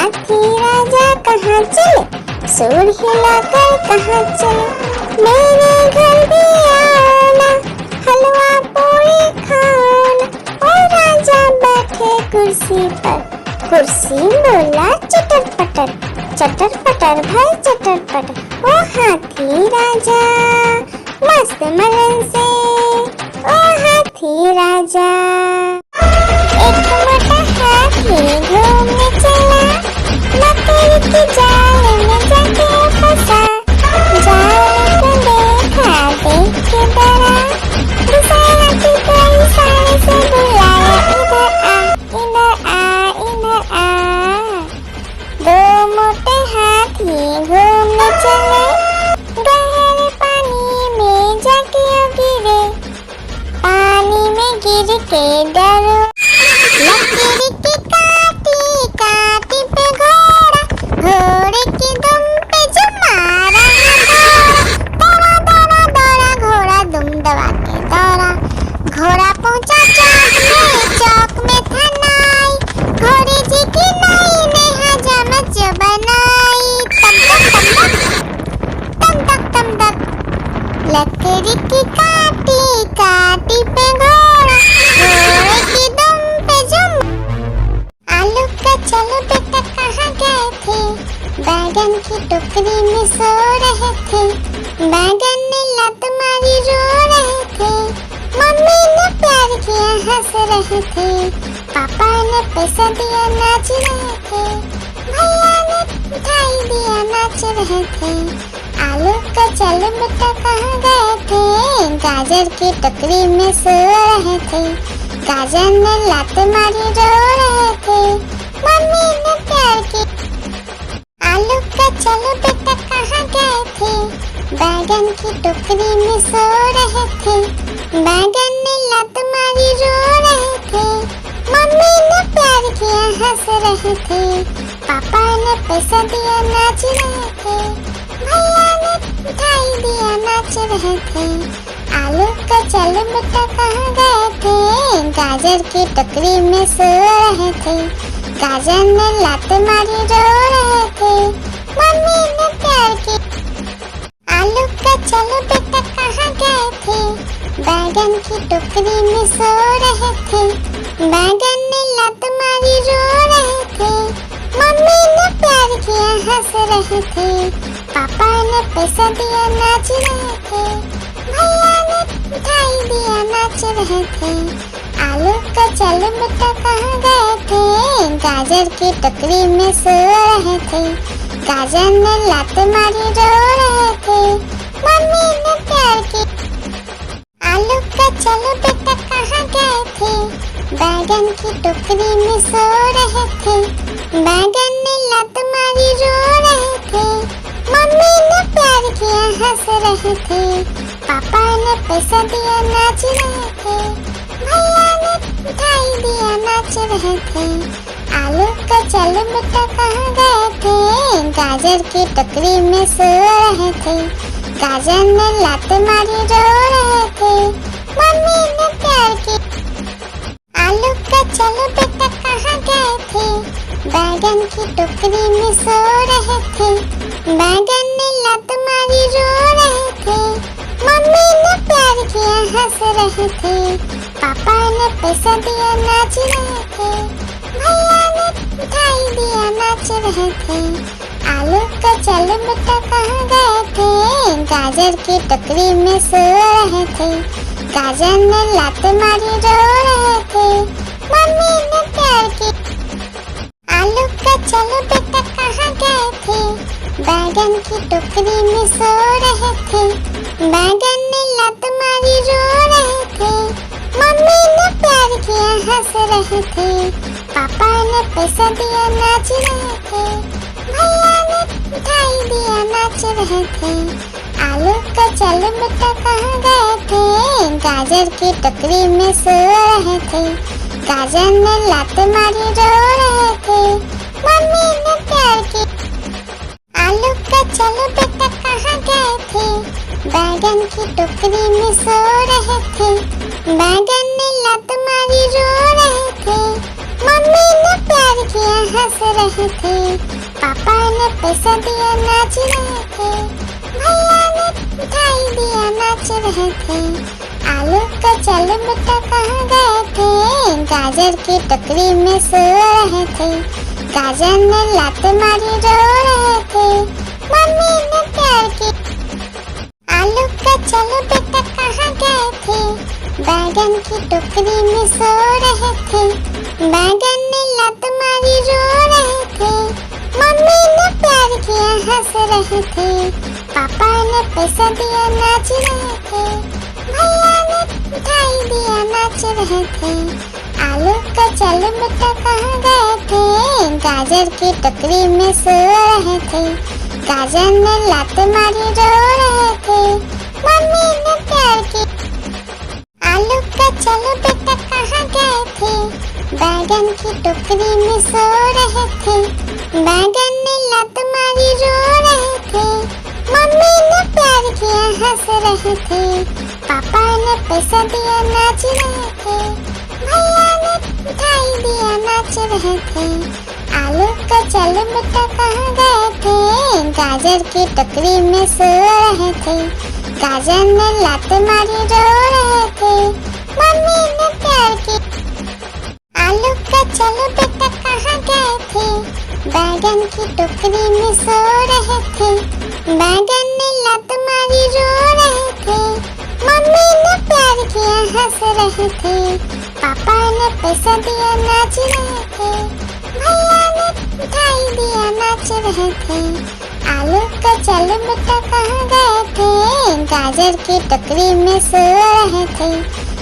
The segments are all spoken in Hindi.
हाथी राजा कहाँ चले, सूर हिलाकर कहाँ चले। मेरे घर भी आना, हलवा पूरी खाना। और राजा बैठे कुर्सी पर, कुर्सी बोला चटर पटर, चटर पटर भाई चटर पटर। ओ हाथी राजा मस्त मलन से, ओ हाथी राजा। एक मोटा हाथी घूमने चला, मकड़ी के जाल में जाके फंसा। जाल को देखा, देख के डरा, दूसरे हाथी को इशारे से बुलाया, इधर आ इधर आ इधर आ। दो मोटे हाथी घूमने चले, गहरे पानी में जाके गिरे। पानी में गिर के डरो, लकड़ी की काटी काटी पे घोड़ा, घोड़े की दुम पे जो मारा दौड़ा दौड़ा दौड़ा घोड़ा दुम दबा के दौड़ा। घोड़ा पहुंचा चौक में था नाई, घोड़े जी की नाई ने हजामत जो बनाई। तम तक तम तक, लकड़ी की काटी काटी पे घोड़ा, घोड़े की दुम पे जुम। आलू का चलो बेटा कहाँ गए थे, बैगन की टोकरी में सो रहे थे। बैगन ने लत मारी रो रहे थे, मम्मी ने प्यार किया हंस रहे थे, पापा ने पैसा दिया नाच रहे थे, भैया ने मिठाई दिया नाच रहे थे। आलू का चलो बेटा कहाँ गए थे, गाजर की टोकरी में सो रहे थे। गाजर ने लात मारी रो रहे थे, मम्मी ने प्यार की। आलू का चलो बेटा कहाँ गए थे, बैगन की टोकरी में सो रहे थे। बैगन ने लात मारी रो रहे थे, मम्मी ने प्यार किया हंस रहे थे, पापा ने पैसा दिया नाच रहे थे, भैया ने मिठाई दिया नाच रहे थे। आलू का चलो बेटा कहाँ गए थे, गाजर की टोकरी में सो रहे थे। गाजर ने लात मारी रो रहे थे, मम्मी ने प्यार की। आलू का चलो बेटा कहाँ गए थे, बैगन की टोकरी में सो रहे थे। बैगन ने लात मारी रो रहे थे, मम्मी ने प्यार किया हंस रहे थे, पापा ने पैसा दिया नाच रहे थे, भैया ने मिठाई दिया नाच रहे थे। आलू का चलो बेटा कहाँ गए थे, गाजर की टोकरी में सो रहे थे। गाजर ने लात मारी रो रहे थे, मम्मी ने प्यार की। आलू का चलो बेटा कहाँ गए थे, बैगन की टोकरी में सो रहे थे। बैगन ने लात मारी रो रहे थे, मम्मी ने प्यार किया हंस रहे थे, पापा ने पैसा दिया नाच रहे थे, भैया ने मिठाई दिया नाच रहे थे। आलू का चलो बेटा कहाँ गए थे, गाजर की टोकरी में सो रहे थे। गाजर ने लात मारी रो रहे थे, मम्मी ने प्यार की। आलू का चलो बेटा कहाँ गए थे, बैगन की टोकरी में सो रहे थे। बैगन ने लात मारी रो रहे थे, मम्मी ने प्यार किया हंस रहे थे, पापा ने पैसा दिया नाच रहे थे, भैया ने मिठाई दिया नाच रहे थे। आलू का चलो बेटा कहाँ गए थे, गाजर की टोकरी में सो रहे थे। गाजर ने लात मारी रो रहे थे, मम्मी ने प्यार की। आलू का चलो बेटा कहाँ गए थे, बैगन की टोकरी में सो रहे थे। बैगन ने लात मारी रो रहे थे, मम्मी ने प्यार किया हंस रहे थे, पापा ने पैसा दिया नाच रहे थे, भैया ने मिठाई दिया नाच रहे थे। आलू का चलो बेटा कहाँ गए थे, गाजर की टोकरी में सो रहे थे। गाजर ने लात मारी रो रहे थे, मम्मी ने प्यार की। आलू का चलो बेटा कहाँ गए थे, बैगन की टोकरी में सो रहे थे। बैगन ने लात मारी रो रहे थे, मम्मी ने प्यार किया हंस रहे थे, पापा ने पैसा दिया नाच रहे थे, भैया ने मिठाई दिया नाच रहे थे। आलू का चलो बेटा कहाँ गए थे, गाजर की टोकरी में सो रहे थे, गाजर ने लात मारी रो रहे थे, मम्मी ने प्यार की। आलू का चलो बेटा कहाँ गए थे, बैगन की टोकरी में सो रहे थे, बैगन ने लात मारी रो रहे थे, मम्मी ने प्यार किया हंस रहे थे, पापा ने पैसा दिया नाच रहे थे, भैया ने मिठाई दिया नाच रहे थे। आलू का चलो बेटा कहाँ गए थे, गाजर की टोकरी में सो रहे थे, गाजर ने लात मारी रो रहे थे, मम्मी ने प्यार की। आलू का चलो बेटा कहाँ गए थे, बैगन की टोकरी में सो रहे थे, बैगन ने लात मारी रो रहे थे, मम्मी ने प्यार किया हंस रहे थे, पापा ने पैसा दिया नाच रहे थे, भैया ने मिठाई दिया नाच रहे थे। आलू का चलो बेटा कहाँ गए थे, गाजर की टोकरी में सो रहे थे, गाजर ने लात मारी रो रहे थे, मम्मी ने प्यार की। आलू का चलो बेटा कहाँ गए थे, बैगन की टोकरी में सो रहे थे, बैगन ने लात मारी रो रहे थे, मम्मी ने प्यार किया हंस रहे थे, पापा ने पैसा दिया नाच रहे थे, भैया ने मिठाई दिया नाच रहे थे। आलू का चलो बेटा कहाँ गए थे, गाजर की टोकरी में सो रहे थे,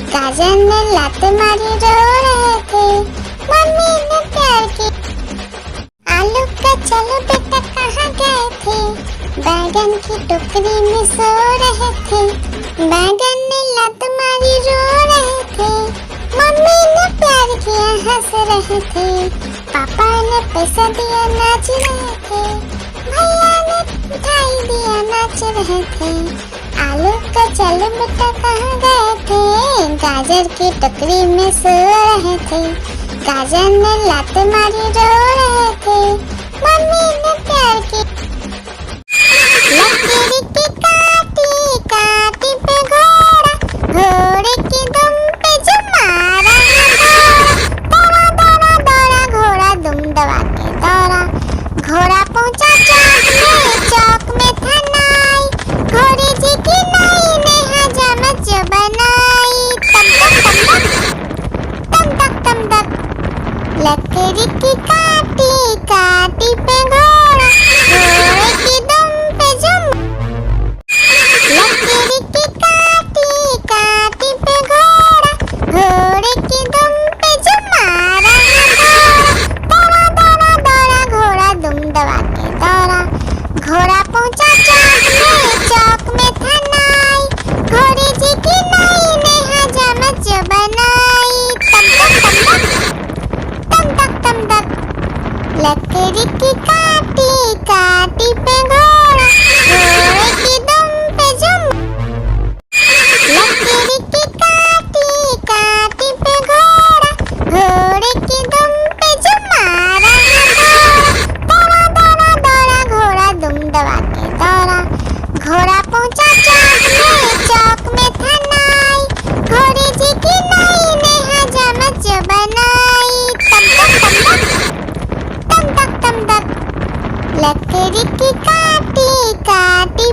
गाजर ने लात मारी रो रहे थे, मम्मी ने प्यार की। आलू का चलो बेटा कहाँ गए थे, बैगन की टोकरी में सो रहे थे, बैगन ने लात मारी रो रहे थे, मम्मी ने प्यार किया हंस रहे थे, पापा ने पैसा दिया नाच रहे थे, भैया ने मिठाई दिया नाच रहे थे। आलू का चलो बेटा कहाँ गए थे, गाजर की टोकरी में सो रहे थे, गाजर ने लात मारी रो रहे थे, मम्मी ने प्यार की। लकीर की काटी काटी पे घोड़ा, घोड़े की दुम पे जो मारा दौड़ा दौड़ा दौड़ा घोड़ा दुम दबा के दौड़ा, घोड़ा पहुंचा चौक में था नाई, घोड़े जी की नाई ने हजामत जो बनाई, तम तक तम तक। लकड़ी की काटी काटी पे घोड़ा, घोड़े की दुम पे जुम। लकड़ी की काटी काटी पे घोड़ा, घोड़े की दुम पे जुम मारा दौड़ा दौड़ा दौड़ा घोड़ा दुम दबा के दौड़ा, घोड़ा पहुंचा चौक में था नाई, घोड़े जी की नाई ने हजामत जो बनाई, तम तक। लकड़ी की काटी काटी पे घोड़ा, घोड़े की दुम पे जुम। लकड़ी की काटी काटी पे घोड़ा, घोड़े की दुम पे जुम मारा दौड़ा दौड़ा दौड़ा घोड़ा दुम दबा के दौड़ा, घोड़ा पहुंचा चौक में था नाई, घोड़े जी की नाई ने हजामत जो बनाई, तम तक। लकड़ी की काटी काटी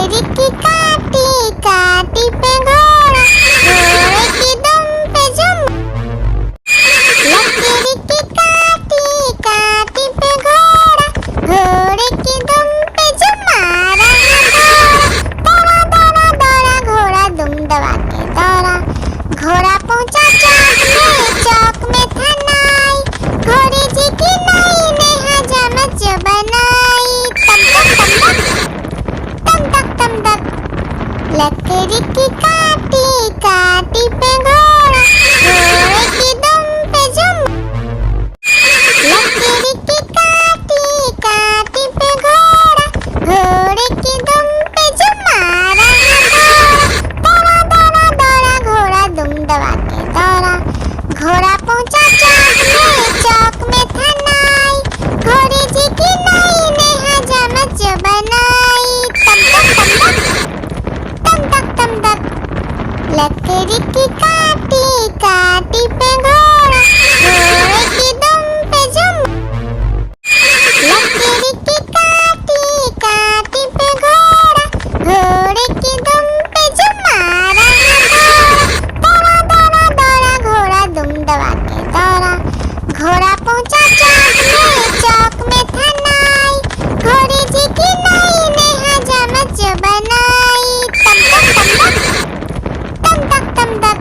लकड़ी की काटी काटी पे घोड़ा, घोड़े की दुम पे जुम। लकड़ी की काटी काटी पे घोड़ा, घोड़े की दुम पे जुम मारा घोड़ा। दौड़ा दौड़ा दौड़ा घोड़ा दुम दबा के दौड़ा, घोड़ा पहुंचा चौक में था नाई, घोड़े जी की नई ने हजामत जो बनाई। तम तक तम तक लकड़ी की काटी काटी पे घोड़ा, घोड़े की दुम पे जुम। लकड़ी की काटी काटी पे घोड़ा, घोड़े की दुम पे जुम मारा घोड़ा। दौड़ा दौड़ा दौड़ा घोड़ा दुम दबा के दौड़ा, घोड़ा पहुंचा चौक में था नाई, घोड़े जी की नई ने हजामत जो बनाई। तम तक लकड़ी की काटी काटी पे घोड़ा, घोड़े की दुम पे जुम। लकड़ी की काटी काटी पे घोड़ा, घोड़े की दुम पे जुम मारा घोड़ा। दौड़ा दौड़ा दौड़ा घोड़ा दुम दबा के दौड़ा, घोड़ा पहुंचा चौक में था नाई, घोड़े जी की नई ने हजामत जो बनाई। तम तक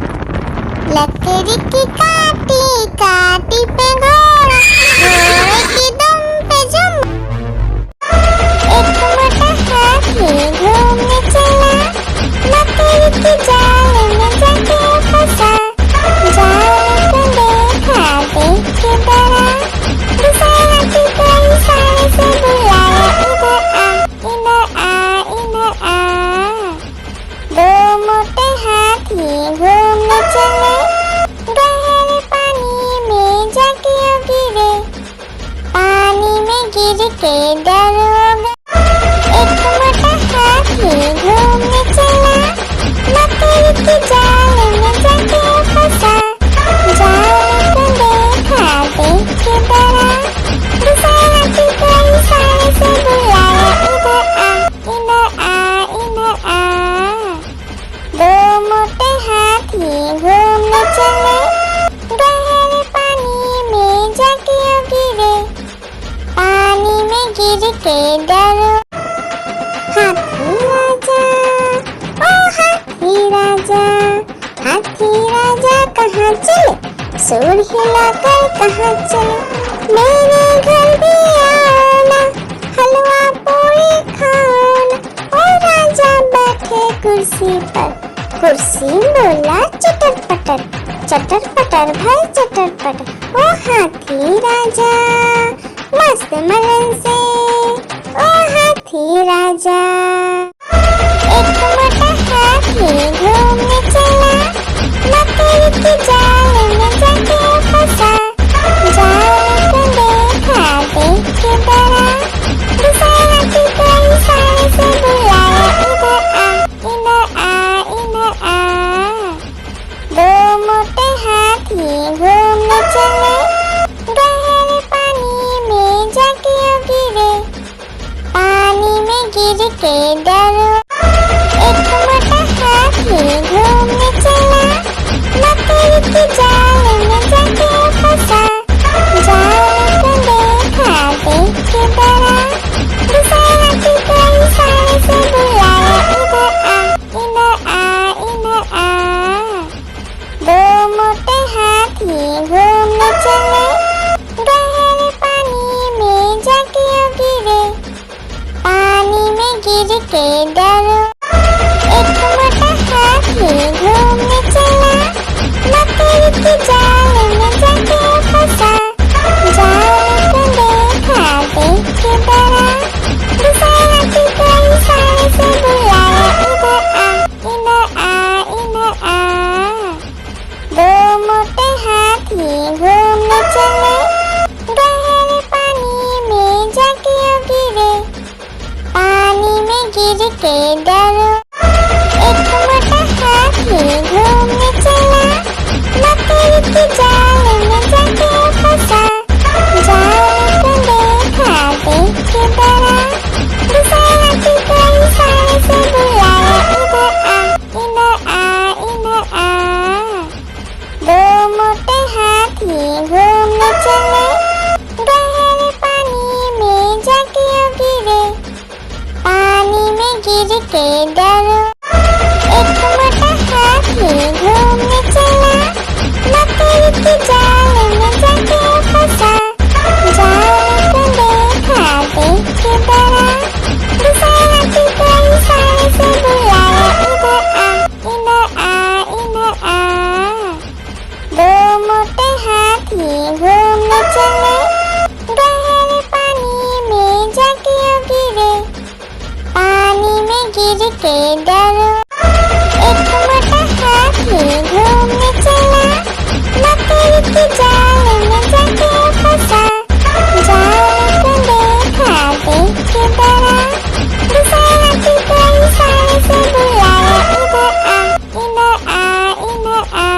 लकड़ी की काटी काटी पे घोड़ा, घोड़े की दुम पे जुम। एक मोटा हाथी घूमने चला, लकड़ी की जाल में जाके फंसा। जाल को देखा देख के डरा, दूसरे हाथी को इशारे से बुलाया, इधर आ इधर आ। दो मोटे हाथी घूमने चले, गहरे पानी में जाके गिरे, पानी में गिर के डर हो गए। एक मोटा हाथी घूमने चला, लकड़ी की जाल में जाके फंसा। जाल को देखा देख के डरा, दूसरे हाथी को इशारे से बुलाया, इधर आ इधर आ। दो मोटे हाथी घूमने चले, गहरे पानी में जाके गिरे, पानी में गिर के डर। हाथी राजा ओ हाथी राजा, हाथी राजा कहाँ चले, सूर हिलाकर कहाँ चले। मेरे घर भी आना, हलवा पूरी खाना। ओ राजा बैठे कुर्सी पर, कुर्सी बोला चटर पटर भाई चटर पटर। ओ हाथी राजा मस्त मलन से, ओ हाथी राजा। एक मोटा हाथी घूमने चला, लकड़ी की जाल में जाके फंसा। जाल को देखा देख के डरा, दूसरे हाथी को इशारे से बुलाया, इधर आ। दो मोटे हाथी घूमने चले, गहरे पानी में जाके गिरे, पानी में गिर के डर के डरो। एक मोटा हाथी घूमने चला, मकड़ी के जाल में जाके फंसा। जाल को देखा, देख के डरा, दूसरे हाथी को इशारे से बुलाया, इधर आ, इधर आ, इधर आ।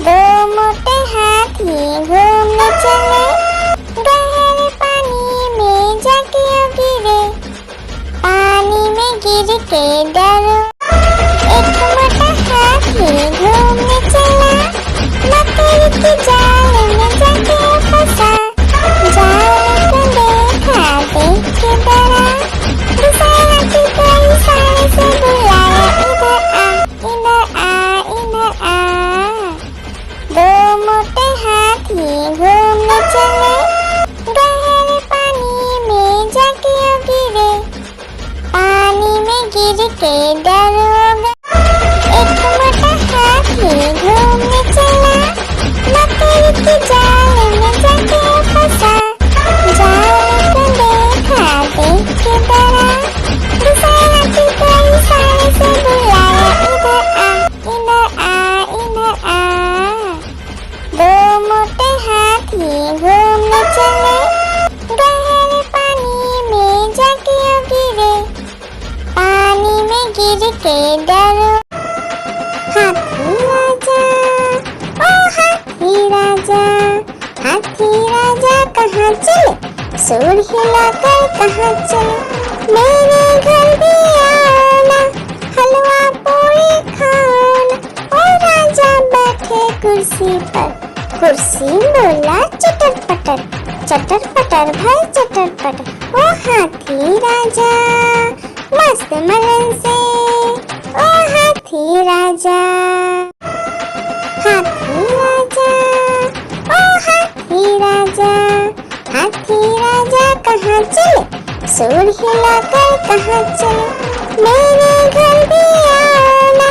दो मोटे हाथी घूमने चले, गहरे पानी में जाके गिरे। पानी में गिर के डरो। एक मोटा हाथी घूमने चला, मकड़ी के जाल में जाके फंसा। जाल को देखा, देख के डरा, दूसरे हाथी को इशारे से बुलाया, इधर आ, इधर आ, इधर आ। दो मोटे हाथी घूमने चले, गहरे पानी में जाके गिरे। पानी में गिर के डरोगे। एक मोटा हाथी घूमने चला, मकड़ी के जाल में जाके फंसा। जाल को देखा, देख के डरा, दूसरे हाथी को इशारे से बुलाया, इधर आ, इधर आ, इधर आ। दो मोटे हाथी घूमने चले, गहरे पानी में जाके गिरे। पानी में गिर के डरो। हाथी राजा, ओ हाथी राजा, हाथी राजा कहाँ चले, सूर हिलाकर कहाँ चले। मेरे घर भी आओ ना, हलवा पूरी खाओ ना। ओ राजा बैठे कुर्सी पर, कुर्सी बोला चटर पटर, चटर पटर भाई चटर पटर। ओ हाथी राजा मस्त मलन से, ओ हाथी राजा। हाथी राजा, ओ हाथी राजा, हाथी राजा कहाँ चले, सूर हिलाकर कहाँ चले। मेरे घर भी आओ ना,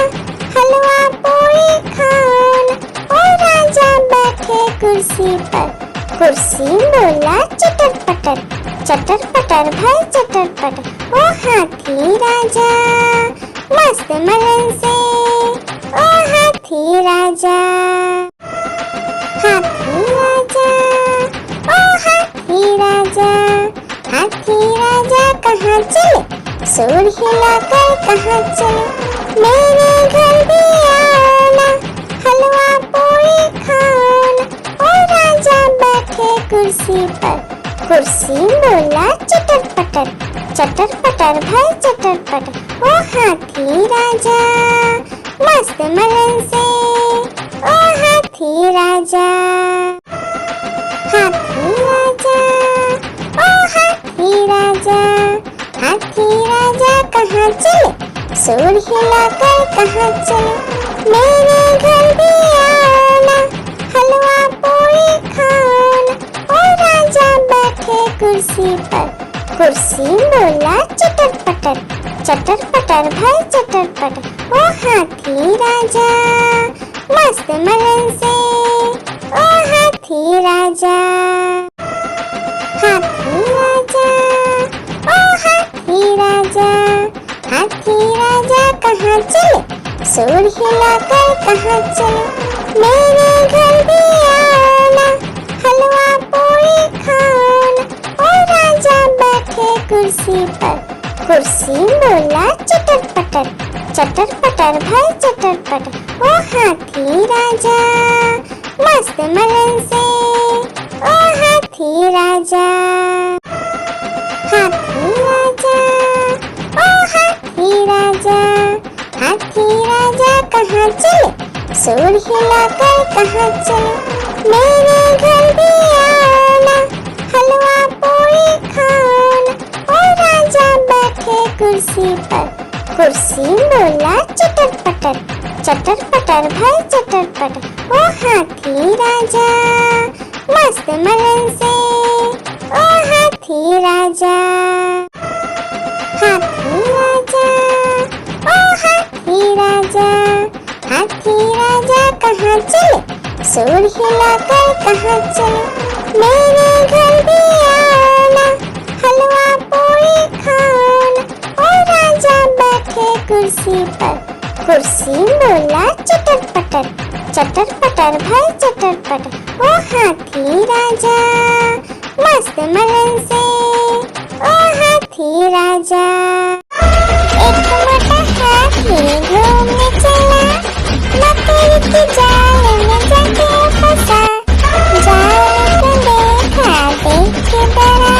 हलवा पूरी खाओ ना। ओ राजा बैठे कुर्सी पर, कुर्सी बोला चटर पटर, चटर पटर भाई चटर पटर। ओ हाथी राजा मस्त मलन से, ओ हाथी राजा। हाथी राजा, ओ हाथी राजा, हाथी राजा कहाँ चले, सूर हिलाकर कहाँ चले। मेरे घर भी आओ ना, हलवा पूरी खाओ ना। ओ राजा बैठे कुर्सी पर, कुर्सी बोला चटर पटर, चटर पटर भाई चटर पटर। ओ हाथी राजा मस्त मलन से, ओ हाथी राजा। हाथी राजा, ओ हाथी राजा, हाथी राजा कहाँ चले, सूर हिलाकर कहाँ चले। मेरे घर भी आओ ना, हलवा पूरी खाओ ना। ओ राजा बैठे कुर्सी पर, कुर्सी बोला चटर पटर, चटर पटर भाई चटर पटर। ओ हाथी राजा मस्त मलन से, ओ हाथी राजा। हाथी राजा, ओ हाथी राजा, हाथी राजा कहाँ चले, सूर हिलाकर कहाँ चले। मेरे घर भी आओ ना, हलवा पूरी खाओ ना। ओ राजा बैठे कुर्सी पर, कुर्सी बोला चटर पटर, चटर पटर भाई चटर पटर। ओ हाथी राजा मस्त मलन से, ओ हाथी राजा। हाथी राजा, ओ हाथी राजा, हाथी राजा कहाँ चले, सूर हिलाकर कहाँ चले। मेरे घर भी आओ ना, हलवा पूरी खाओ ना। ओ राजा बैठे कुर्सी पर, कुर्सी बोला चटर पटर, चटर पटर भाई चटर पटर। ओ हाथी राजा मस्त मलन से, ओ हाथी राजा। हाथी राजा, ओ हाथी राजा, हाथी राजा कहाँ चले, सूर हिलाकर कहाँ चले। मेरे घर भी आओ ना, हलवा पूरी खाओ ना। ओ राजा कुर्सी पर। कुर्सी बोला चटर पटर, चटर पटर भाई चटर पटर। ओ हाथी राजा मस्त मलन से, ओ हाथी राजा। एक मोटा हाथी घूमने चला, मकड़ी की जाल में जाके फंसा। जाल को देखा देख के डरा,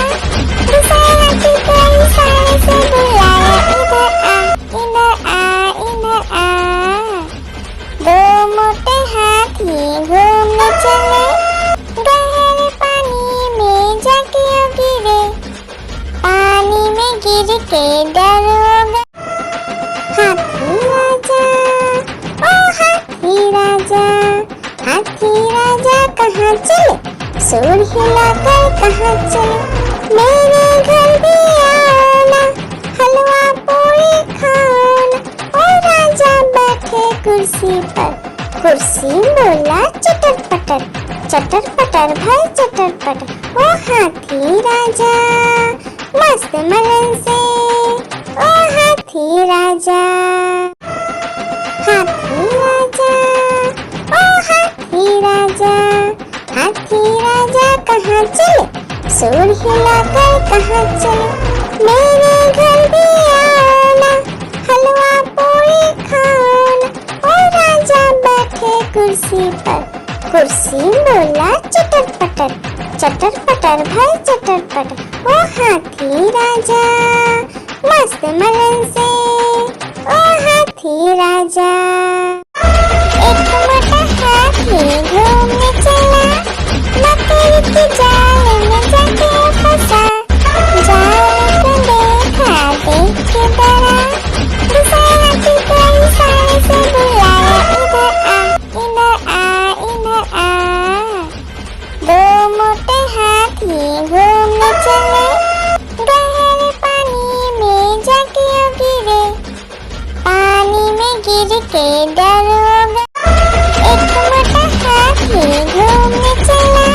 दूसरे हाथी को इशारे से बुलाया, इधर आ इधर आ इधर आ। दो मोटे हाथी घूमने चले, गहरे पानी में जाके गिरे। पानी में गिर के डर हो गए। हाथी राजा ओ हाथी राजा, हाथी राजा कहाँ चले? सूर हिलाकर कहाँ चले? मेरे घर भी आना, हलवा पूरी खाना। ओ राजा बैठे कुर्सी पर। कुर्सी बोला चटर पटर, चटर पटर भाई चटर पटर। ओ हाथी राजा मस्त मलन से, ओ हाथी राजा। हाथी राजा ओ हाथी राजा, हाथी राजा कहाँ चले? सूर हिलाकर कहाँ चले? मेरे घर भी आना, हलवा पूरी खाना। ओ राजा बैठे कुर्सी पर। कुर्सी बोला चटर पटर, चटर पटर भाई चटर पटर। ओ हाथी राजा मस्त मलन से, ओ हाथी राजा। एक मोटा हाथी घूमने चला, मकड़ी की जाल में जाके फंसा। जाल को देखा देख के डरा, दूसरे हाथी को इशारे से बुलाया, इधर आ इधर आ। दो मोटे हाथी घूमने चले, गहरे पानी में जाके गिरे। पानी में गिर के डर हो गए। एक मोटा हाथी घूमने चला,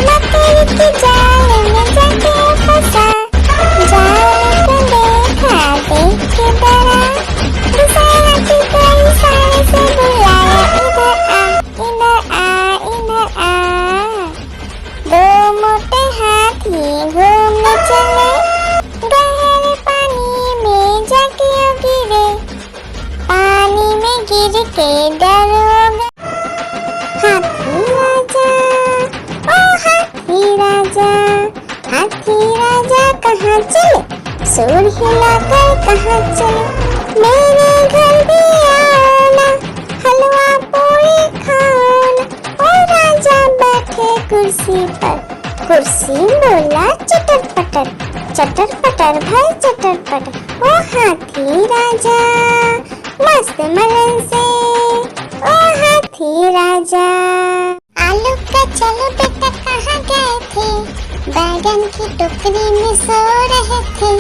मकड़ी की जाल में जाके फंसा। जाल को देखा देख के डरा, दूसरे हाथी को इशारे से बुलाया, इधर आ इधर आ। दो मोटे हाथी घूमने चले, गहरे पानी में जाके गिरे। पानी में गिर के डर हो गए। हाथी राजा ओ हाथी राजा, हाथी राजा कहाँ चले? सूर हिलाकर कहाँ चले? मेरे घर भी आना, हलवा पूरी खाना। ओ राजा बैठे कुर्सी पर। कुर्सी बोला चटर पटर, चटर पटर भाई चटर पटर। ओ हाथी राजा मस्त मलन से, ओ हाथी राजा। आलू का चलो बेटा कहाँ गए थे? बैगन की टोकरी में सो रहे थे।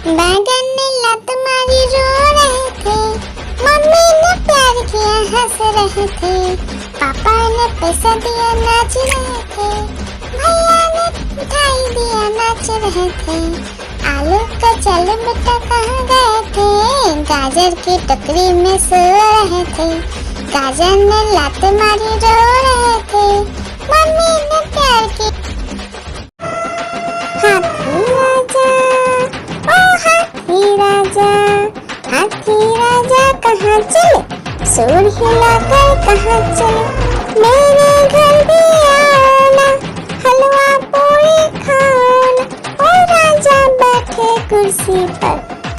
बैगन ने लत मारी रो रहे थे। मम्मी ने प्यार किया हंस रहे थे। पापा ने पैसा दिया नाच रहे थे। भैया ने मिठाई दिया नाच रहे थे। आलू का चलो बेटा कहाँ गए थे? गाजर की टोकरी में सो रहे थे। गाजर ने लात मारी रो रहे थे। मम्मी ने प्यार की। हाथी राजा ओ हाथी राजा, हाथी राजा कहाँ चले? सूर हिलाकर कहाँ चले? मेरे घर भी आना, हलवा पूरी खाना। ओ राजा बैठे कुर्सी पर।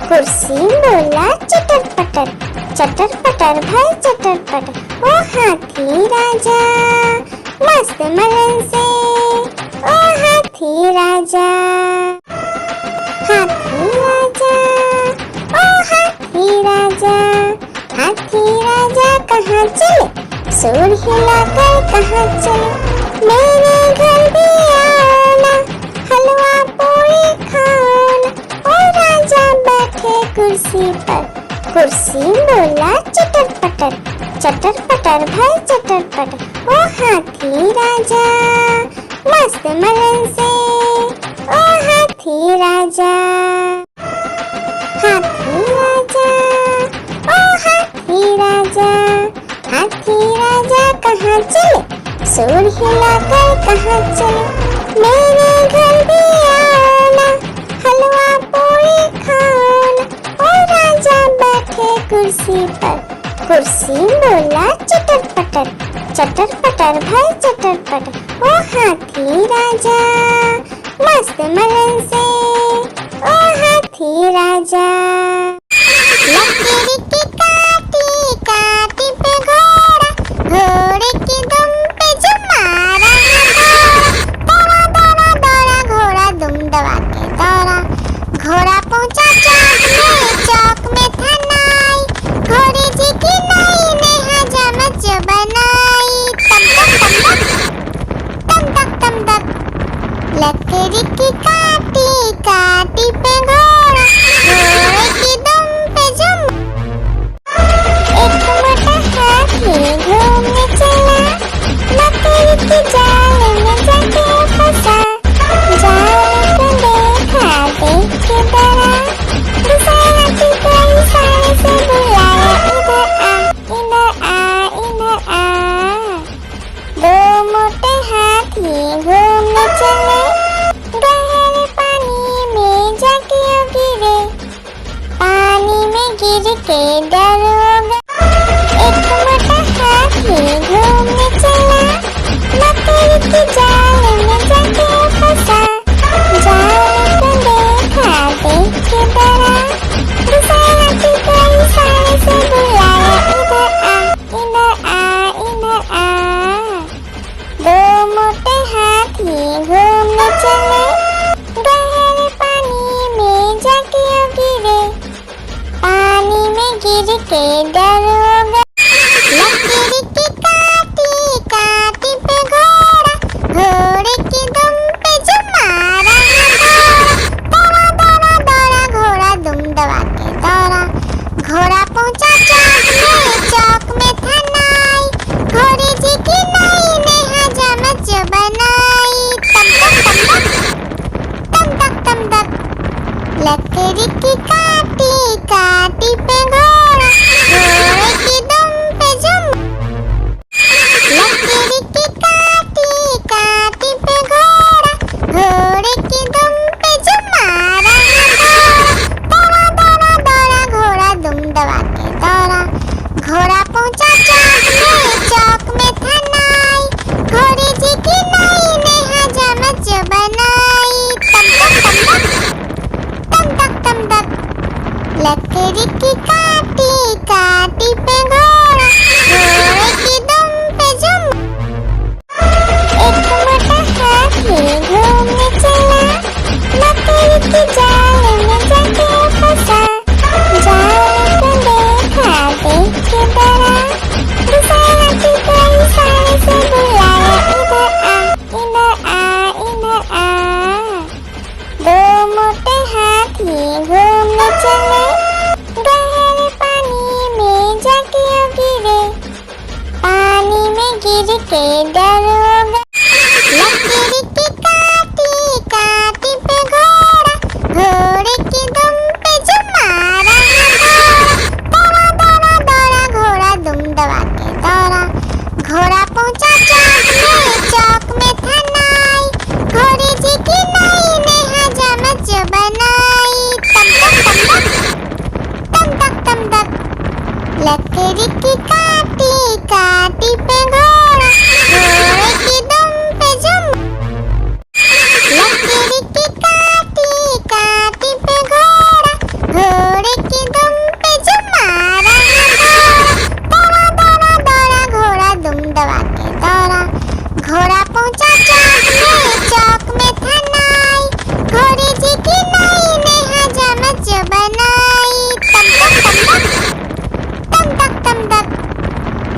कुर्सी बोला चटर पटर, चटर पटर भाई चटर पटर। ओ हाथी राजा मस्त मलन से, ओ हाथी राजा। हाथी राजा ओ हाथी राजा, हाथी राजा कहाँ चले? सूर हिलाकर कहाँ चले? मेरे घर भी आना, हलवा पूरी खाना। ओ राजा बैठे कुर्सी पर। कुर्सी बोला चटर पटर, चटर पटर भाई चटर पटर। ओ हाथी राजा मस्त मलन से, ओ हाथी राजा। हाथी राजा ओ हाथी राजा कहाँ चले, सूर हिलाकर कहाँ चले, मेरे घर भी आना, हलवा पूरी खाना। ओ राजा बैठे कुर्सी पर, कुर्सी बोला चटर पटर भाई चटर पटर। ओ हाथी राजा मस्त मलन से, ओ हाथी राजा। लकड़ी की काटी काटी पे घोड़ा, घोड़े की दुम पे जो मारा दौड़ा दौड़ा दौड़ा घोड़ा दुम दबा के दौड़ा। घोड़ा पहुंचा चौक में था नाई, घोड़े जी की नाई ने हजामत जो बनाई। तम तक तम तक लकड़ी की काटी काटी पे घोड़ा, घोड़े की दुम पे जम। एक मोटा हाथी घूमने चला, लकड़ी की जाल में जाके फंसा। जाल को देखा देख के डरा, दूसरा हाथी को इशारे से बुलाया, इधर आ इधर आ। दो मोटे हाथी घूमने चले, गहरे पानी में जाके गिरे, पानी में गिर के डर हो गया। एक मोटा हाथी घूमने चला, लकड़ी की जाल में जाके फंसा। जाल को देखा देख के डरा, दूसरा हाथी को इशारे से बुलाया, इधर आ इधर आ। दो मोटे हाथी घूमने चले, गहरे पानी में जाके गिरे, पानी में गिर के डर हो गया। लकड़ी की काटी काटी पे घोड़ा, घोड़े की दुम पे जो मारा दौड़ा दौड़ा दौड़ा घोड़ा दुम दबा के दौड़ा। घोड़ा पहुंचा चौक में था नाई, घोड़े जी की नाई ने हजामत जो बनाई। तम तक लकड़ी की काटी काटी पे घोड़ा, घोड़े की दुम पे जम। लकड़ी की काटी काटी पे घोड़ा, घोड़े की दुम पे जो मारा दौड़ा दौड़ा दौड़ा घोड़ा दुम दबा के दौड़ा। घोड़ा पहुंचा चौक में था नाई, घोड़े जी की नाई ने हजामत जो बनाई। तम तक लकड़ी की काटी काटी पे घोड़ा, घोड़े की दुम पे जम। एक मोटा हाथी घूमने चला, लकड़ी की जाल में जाके फंसा। जाल को देखा देख के डरा, दूसरा हाथी को इशारे से बुलाया, इधर आ। दो मोटे हाथी घूमने चले, गहरे पानी में जाके गिरे, पानी में गिर के डर हो गया। लकड़ी की काटी काटी पे घोड़ा, घोड़े की दुम पे जो मारा दौड़ा दौड़ा दौड़ा घोड़ा दुम दबा के दौड़ा। घोड़ा पहुंचा चौक में था नाई, घोड़े जी की नाई ने हजामत जो बनाई। तम तक लकड़ी की काटी काटी पे घोड़ा, घोड़े की दुम पे जम। लकड़ी की काटी काटी पे घोड़ा, घोड़े की दुम पे जो मारा दौड़ा दौड़ा दौड़ा घोड़ा दुम दबा के दौड़ा। घोड़ा पहुंचा चौक में था नाई, घोड़े जी की नाई ने हजामत जो बनाई। तम तक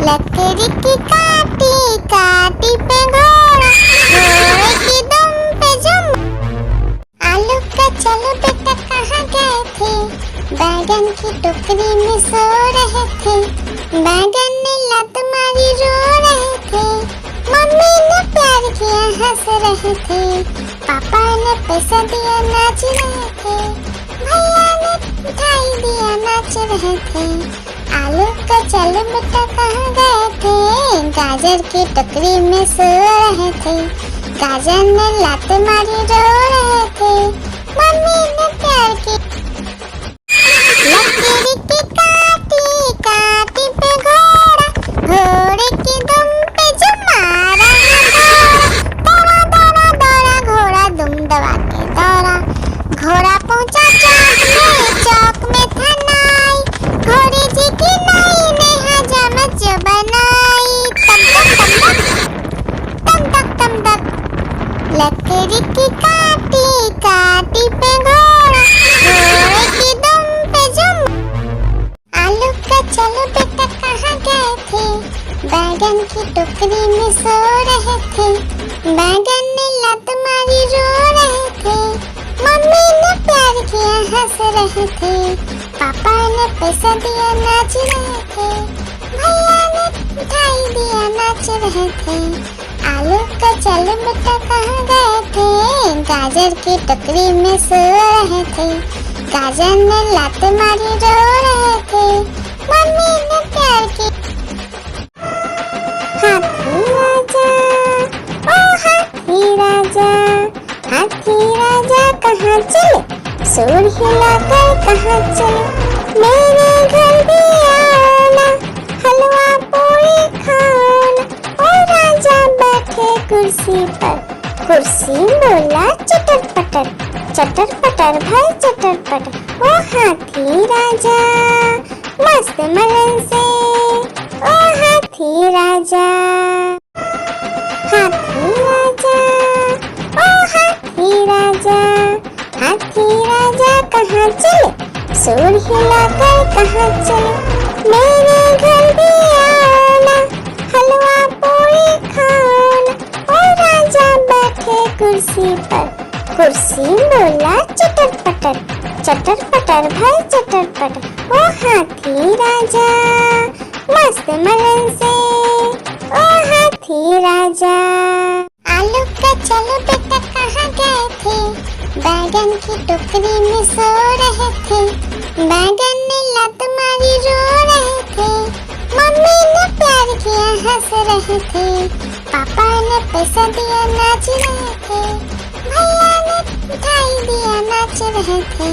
लकड़ी की काटी काटी पे घोड़ा, घोड़े की दुम पे जम। आलू का चलो बेटा कहाँ गए थे, बैगन की टोकरी में सो रहे थे। बैगन ने लत मारी रो रहे थे, मम्मी ने प्यार किया हंस रहे थे, पापा ने पैसा दिया नाच रहे थे, भैया ने मिठाई दिया नाच रहे थे। आलू का चलो बेटा कहाँ गए थे, गाजर की टोकरी में सो रहे थे। गाजर ने लात मारी रो रहे थे, मम्मी ने प्यार की लकीर की काटी काटी पे घोड़ा, घोड़े की दुम पे जो मारा दौड़ा दौड़ा दौड़ा घोड़ा दुम दबा के दौड़ा। घोड़ा पहुंचा चौक में था नाई, घोड़े जी की नाई ने हजामत जो बनाई। तम तक तम तक लकड़ी की काटी काटी पे घोड़ा, घोड़े की दुम पे जुम। आलू का चलो बेटा कहाँ गए थे, बैगन की टोकरी में सो रहे थे। बैगन ने लात मारी रो रहे थे, मम्मी ने प्यार किया हंस रहे थे। पापा ने पैसा दिया नाच रहे थे, भैया ने मिठाई दिया नाच रहे थे। आलू का चलो बेटा कहाँ गए थे, गाजर की टोकरी में सो रहे थे। गाजर ने लात मारी रो रहे थे, मम्मी ने प्यार की। हाथी राजा ओ हाथी राजा, हाथी राजा कहाँ चले, सूर हिलाकर कहाँ चले। मेरे घर भी आना, हलवा पूरी खाना। ओ राजा बैठे कुर्सी पर, कुर्सी बोला चटर पटर भाई चटर पटर। ओ हाथी राजा मस्त मलन से, ओ हाथी राजा। हाथी राजा ओ हाथी राजा, हाथी राजा कहाँ चले, सूर हिलाकर कहाँ चले। मेरे घर भी आना, हलवा पूरी खाना। ओ राजा बैठे कुर्सी पर, कुर्सी बोला चटर पटर भाई चटर पटर। ओ हाथी राजा मस्त मलन से, ओ हाथी राजा। आलू का चलो बेटा कहाँ गए थे, बैगन की टोकरी में सो रहे थे। बैगन ने लात मारी रो रहे थे, मम्मी ने प्यार किया हंस रहे थे। पापा ने पैसा दिया नाच रहे थे, भैया ने मिठाई दिया नाच रहे थे।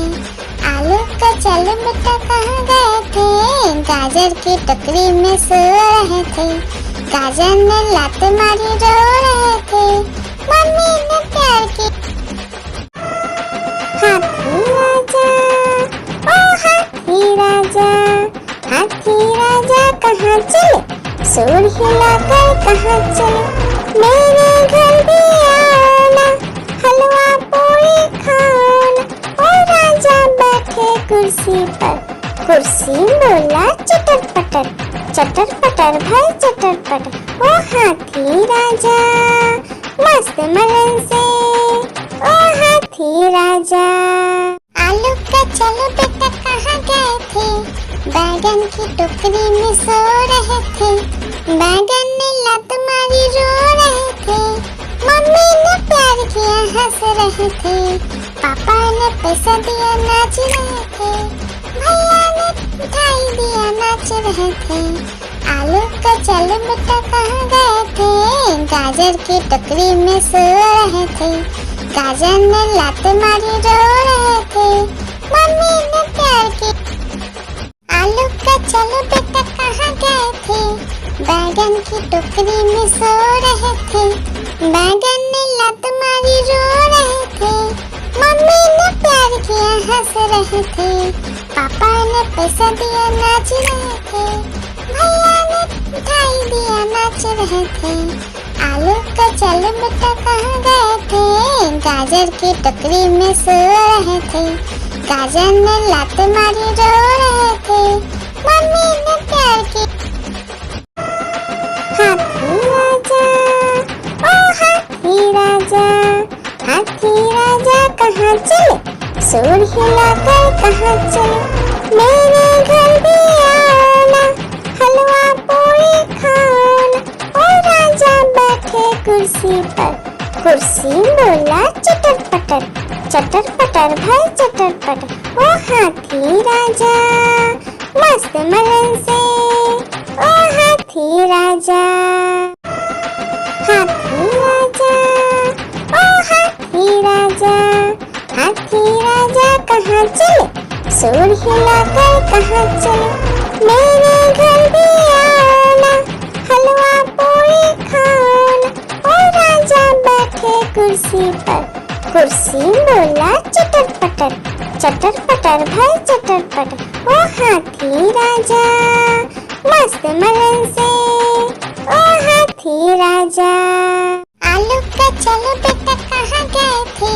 आलू का चलो बेटा कहाँ गए थे, गाजर की टोकरी में सो रहे थे। गाजर ने लात मारी रो रहे थे, मम्मी ने प्यार की। हाथी राजा ओ हाथी राजा, हाथी राजा कहाँ चले, सूर हिलाकर कहाँ चले। मेरे घर भी आना, हलवा पूरी खाना। ओ राजा बैठे कुर्सी पर, कुर्सी बोला चटर पटर भाई चटर पटर। ओ हाथी राजा मस्त मलन से, ओ हाथी राजा। आलू का चलो बेटा कहाँ गए थे, बैगन की टोकरी में सो रहे थे। गाजर ने लात मारी रो रहे थे, मम्मी ने प्यार किया हंस रहे थे। पापा ने पैसा दिया नाच रहे थे, भैया ने मिठाई दिया नाच रहे थे। आलू का चलो बेटा कहाँ गए थे, गाजर की टोकरी में सो रहे थे। गाजर ने लात मारी रो रहे थे, मम्मी ने प्यार की। मस्त मलन से, ओ हाथी राजा। आलू का चलो बेटा कहाँ गए थे, बैगन की टोकरी में सो रहे थे। बैगन ने लात मारी रो रहे थे, मम्मी ने प्यार किया हंस रहे थे। पापा ने पैसा दिया नाच रहे थे, भैया ने मिठाई दिया नाच रहे थे। आलू का चलो बेटा कहाँ गए थे, गाजर की टोकरी में सो रहे थे। गाजर ने लात मारी रो रहे थे, मम्मी ने प्यार की। आलू का चलो बेटा कहाँ गए थे, बैगन की टोकरी में सो रहे थे। बैगन ने लात मारी रो रहे थे, मम्मी ने प्यार किया हंस रहे थे। पापा ने पैसा दिया नाच रहे थे, भैया ने मिठाई दिया नाच रहे थे। आलू का चलो बेटा कहाँ गए थे, गाजर की टोकरी में सो रहे थे। गाजर ने लात मारी रो रहे थे, मम्मी ने प्यार की। हाथी राजा ओ हाथी राजा, हाथी राजा कहाँ चले, सूर हिलाकर कहाँ चले। मेरे घर भी आना, हलवा पूरी खाना। ओ राजा बैठे कुर्सी पर, कुर्सी बोला चटर पटर भाई चटर पटर। ओ हाथी राजा मस्त मलन से ओ हाथी राजा। हाथी राजा ओ हाथी राजा, हाथी राजा कहाँ चले, सूंड हिलाकर कहाँ चले, मेरे घर भी आना, हलवा पूरी खाना। ओ राजा बैठे कुर्सी पर, कुर्सी बोला चटर पटर, चटर पटर भाई चटर पटर। ओ हाथी राजा मस्त मलन से ओ हाथी राजा। आलू का चलो बेटा कहाँ गए थे,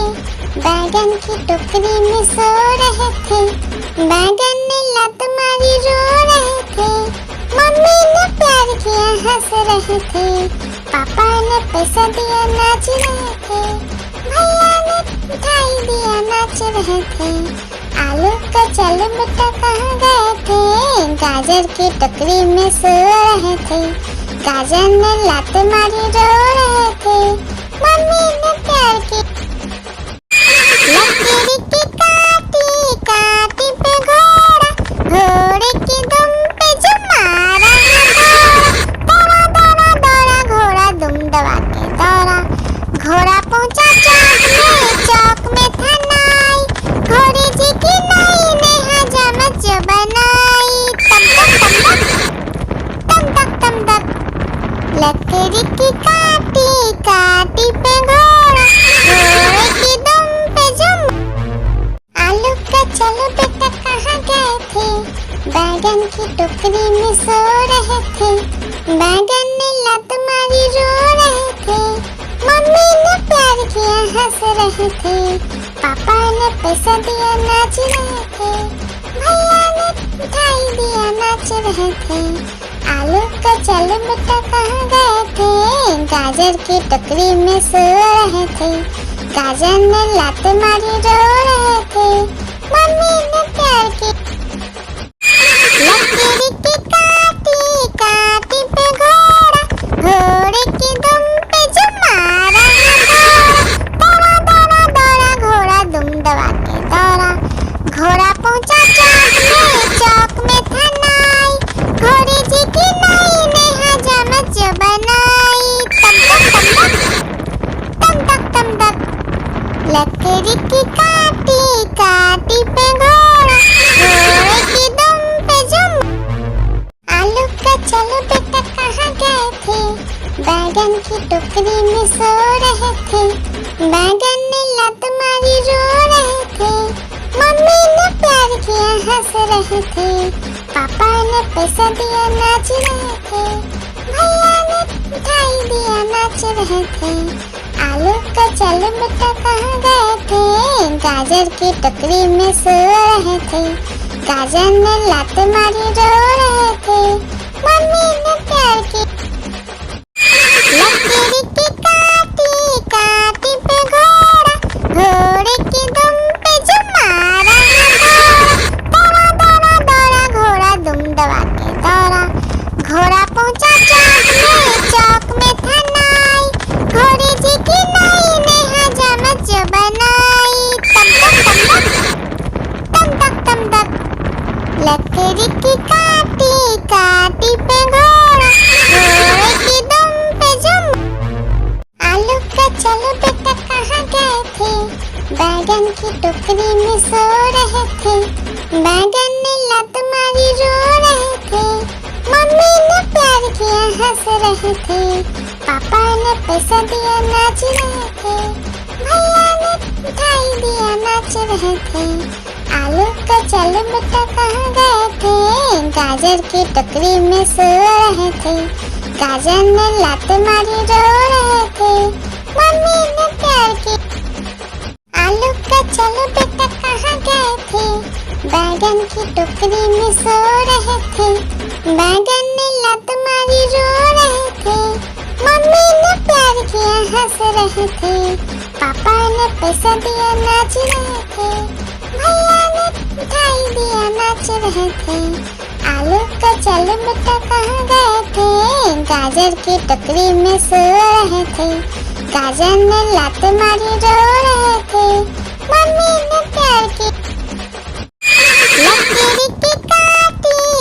बैगन की टोकरी में सो रहे थे, बैगन ने लत मारी रो रहे थे, मम्मी ने प्यार किया हंस रहे थे, पापा ने पैसा दिया नाच रहे थे, भैया ने मिठाई दिया नाच रहे थे। आलू का चलो बेटा कहाँ गए थे, गाजर की टोकरी में सो रहे थे, गाजर ने लात मारी रो रहे थे, मम्मी ने प्यार की लकीर की काटी काटी पे घोड़ा, घोड़े की दुम पे जो मारा दौड़ा दौड़ा दौड़ा घोड़ा दुम दबा के दौड़ा, घोड़ा पहुंचा चौक में था नाई, घोड़े जी की नाई ने हजामत जो बनाई। तम तक तम तक लकड़ी की काटी काटी पे घोड़ा, घोड़े की दुम पे जुम। आलू का चलो बेटा कहाँ गए थे, बैगन की टोकरी में सो रहे थे, बैगन ने लत मारी रो रहे थे, मम्मी ने प्यार किया हंस रहे थे, पापा ने पैसा दिया नाच रहे थे, भैया ने मिठाई दिया नाच रहे थे। आलू का चलो बेटा कहाँ गए थे, गाजर की टोकरी में सो रहे थे, गाजर ने लात मारी रो रहे थे, मम्मी ने प्यार की लकीर की काटी काटी पे घोड़ा, घोड़े की दुम पे जो मारा दौड़ा दौड़ा दौड़ा घोड़ा दुम दबा के दौड़ा, घोड़ा पहुंचा चौक में था नाई, घोड़े जी की नाई ने हजामत जो बनाई। तम तक लकड़ी की काटी काटी पे घोड़ा, घोड़े की दुम पे जुम। आलू का चलो बेटा कहाँ गए थे, बैगन की टोकरी में सो रहे थे, बैगन ने लत मारी रो रहे थे, मम्मी ने प्यार किया हंस रहे थे, पापा ने पैसा दिया नाच रहे थे, भैया ने मिठाई दिया नाच रहे थे। आलू का चलो बेटा कहाँ गए थे, गाजर की टोकरी में सो रहे थे, गाजर ने लात मारी रो रहे थे, मम्मी ने प्यार की लकीर की काटी काटी पे घोड़ा, घोड़े की दुम पे जो मारा दौड़ा दौड़ा दौड़ा घोड़ा दुम दबा के दौड़ा, घोड़ा पहुंचा चौक में था नाई, घोड़े जी की नाई ने हजामत जो बनाई। तम तक लकड़ी की काटी काटी पे घोड़ा, घोड़े की दुम पे जुम। आलू का चलो बेटा कहाँ गए थे, बैगन की टोकरी में सो रहे थे, बैगन ने लत मारी रो रहे थे, मम्मी ने प्यार किया हंस रहे थे, पापा ने पैसा दिया नाच रहे थे, भैया ने मिठाई दिया नाच रहे थे। आलू का चलो बेटा कहाँ गए थे, गाजर की टोकरी में सो रहे थे, गाजर ने लात मारी रो रहे थे, मम्मी ने प्यार की आलू का चलो बेटा कहाँ गए थे, बैगन की टोकरी में सो रहे थे, बैगन ने लत मारी रो रहे थे, मम्मी ने प्यार किया हंस रहे थे, पापा ने पैसा दिया नाच रहे थे, भैया ने मिठाई दिया नाच रहे थे। आलू का चलो बेटा कहाँ गए थे, गाजर की टोकरी में सो रहे थे, गाजर ने लात मारी रो रहे थे, मम्मी ने प्यार की लकीर की काटी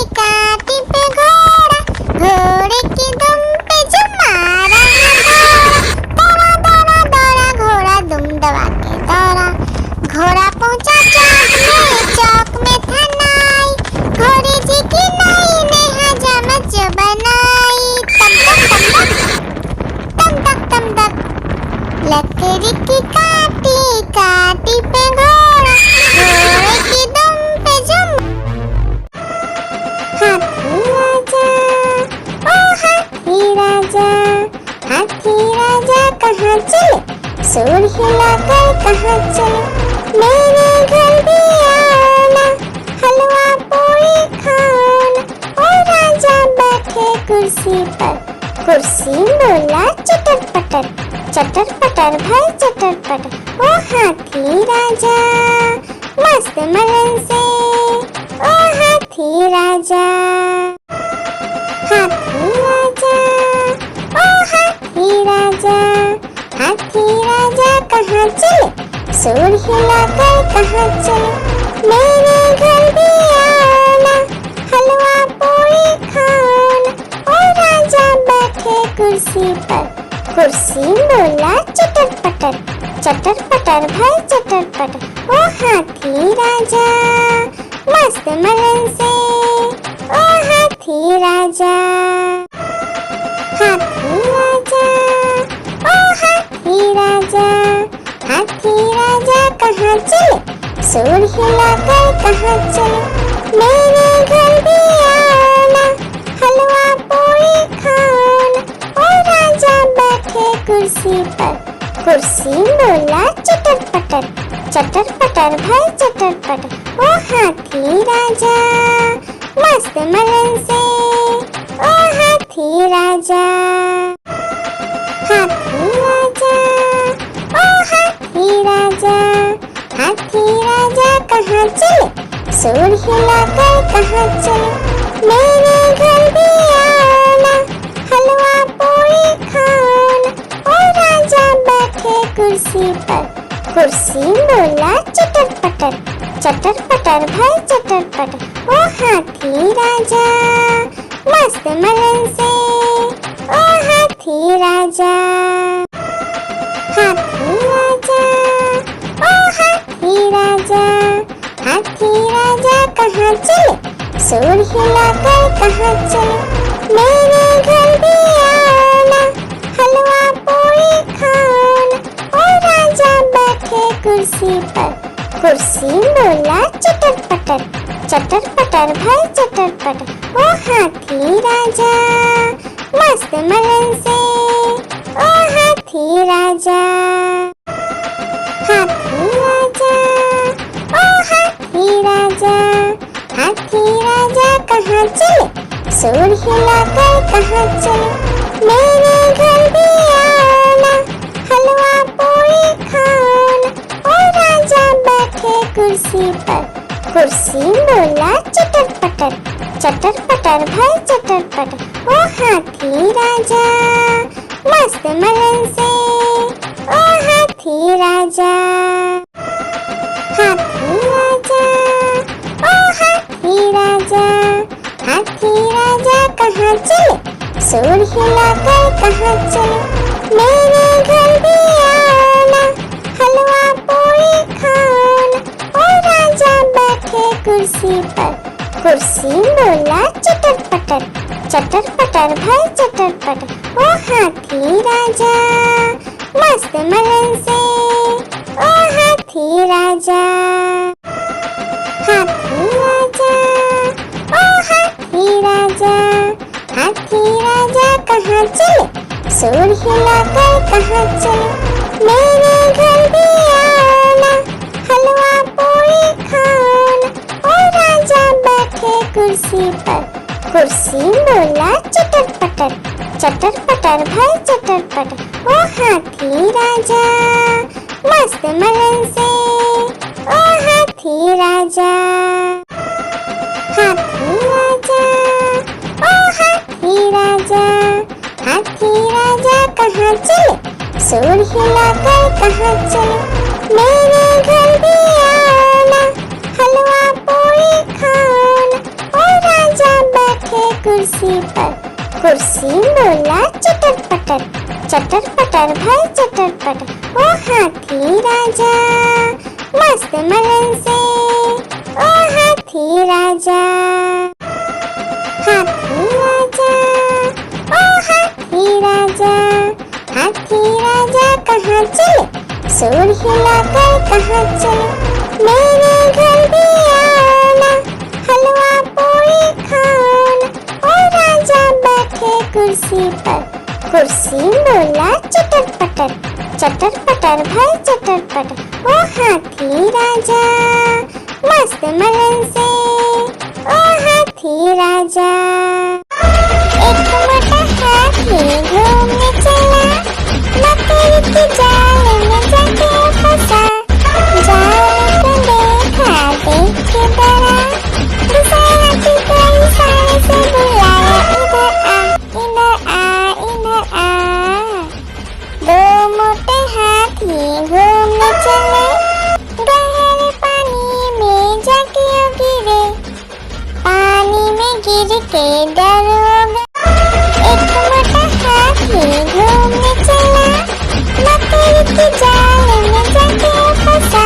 की काटी काटी पे घोड़ा, घोड़े की दुम पे जुम। हाथी राजा, ओ हाथी राजा, हाथी राजा कहाँ चले, सूंड हिलाकर कहाँ चले, मेरे घर भी आना, हलवा पूरी खाना। ओ राजा बैठे कुर्सी पर, कुर्सी बोला चटर पटर, चटर पटर भाई चटर पटर। ओ हाथी राजा मस्त मलन से, ओ हाथी राजा, हाथी राजा, ओ हाथी राजा, हाथी राजा कहाँ चले, सूंड हिलाकर कहाँ चले, मेरे घर भी आना, हलवा पूरी खाना। ओ राजा बैठे कुर्सी पर, कुर्सी बोला चटर पटर भाई चटर पटर। ओ हाथी राजा मस्त मलन से, ओ हाथी राजा, हाथी राजा, ओ हाथी राजा, हाथी राजा कहाँ चले, सूंड हिलाकर कहाँ चले, मेरे घर भी आना, हलवा पूरी खाना। ओ राजा बैठे कुर्सी पर, कुर्सी बोला चटर पटर भाई चटर पटर। ओ हाथी राजा मस्त मलन से, ओ हाथी राजा, हाथी राजा, ओ हाथी राजा, हाथी राजा कहाँ चले, सूंड हिलाकर कहाँ चले, मेरे घर भी आना, हलवा पूरी खाना। ओ राजा बैठे कुर्सी पर, कुर्सी बोला चटर पटर भाई चटर पटर। ओ हाथी राजा मस्त मलन से, ओ हाथी राजा, हाथी राजा, ओ हाथी राजा, हाथी राजा कहाँ चले, सूंड हिलाकर कहाँ चले, मेरे घर भी आना, हलवा पूरी खाना। ओ राजा बैठे कुर्सी पर, कुर्सी बोला चटर पटर भाई चटर पटर। ओ हाथी राजा मस्त मलन से, ओ हाथी राजा, हाथी राजा, ओ हाथी राजा, हाथी राजा कहाँ चले, सूंड हिलाकर कहाँ चले, मेरे घर भी आना, हलवा पूरी खाना। ओ राजा बैठे कुर्सी पर, कुर्सी बोला चटर पटर भाई चटर पटर। ओ हाथी राजा मस्त मलन से, ओ हाथी राजा, हाथी राजा, ओ हाथी राजा, हाथी राजा कहाँ चले, सूंड हिलाकर कहाँ चले, मेरे घर भी आना, हलवा पूरी खाना। ओ राजा बैठे कुर्सी पर, कुर्सी बोला चटर पटर भाई चटर पटर। ओ हाथी राजा मस्त मलन से, ओ हाथी राजा, हाथी राजा, ओ हाथी राजा, हाथी राजा कहाँ चले, सूंड हिलाकर कहाँ चले, मेरे घर भी आना, हलवा पूरी खाना। ओ राजा बैठे कुर्सी पर, कुर्सी बोला चटर पटर भाई चटर पटर। ओ हाथी राजा मस्त मलन से, ओ हाथी राजा, हाथी राजा, ओ हाथी राजा, हाथी राजा कहाँ चले, सूंड हिलाकर कहाँ चले, मेरे घर भी आना, हलवा पूरी खाना। ओ राजा बैठे कुर्सी पर, कुर्सी बोला चटर पटर भाई चटर पटर। ओ हाथी राजा मस्त मलन से, ओ हाथी राजा, हाथी राजा, ओ हाथी राजा, हाथी राजा कहाँ चले, सुर हिलाकर कहाँ चले, मेरे घर भी आना, हलवा पूरी खाना। ओ राजा बैठे कुर्सी पर, कुर्सी बोला चटर पटर भाई चटर पटर। ओ हाथी राजा मस्त मलन से, ओ हाथी राजा। एक मोटा हाथी घूमने चला, मकड़ी की जाल में जाके फंसा। जाल को देखा देख के डरा, दूसरे हाथी को इशारे से बुलाया, इधर आ इधर आ। दो मोटे हाथी घूमने चले, गहरे पानी में जाके गिरे, पानी में गिर के डर हो गया। एक मोटा हाथी घूमने चला, मकड़ी की जाल में जाके फंसा।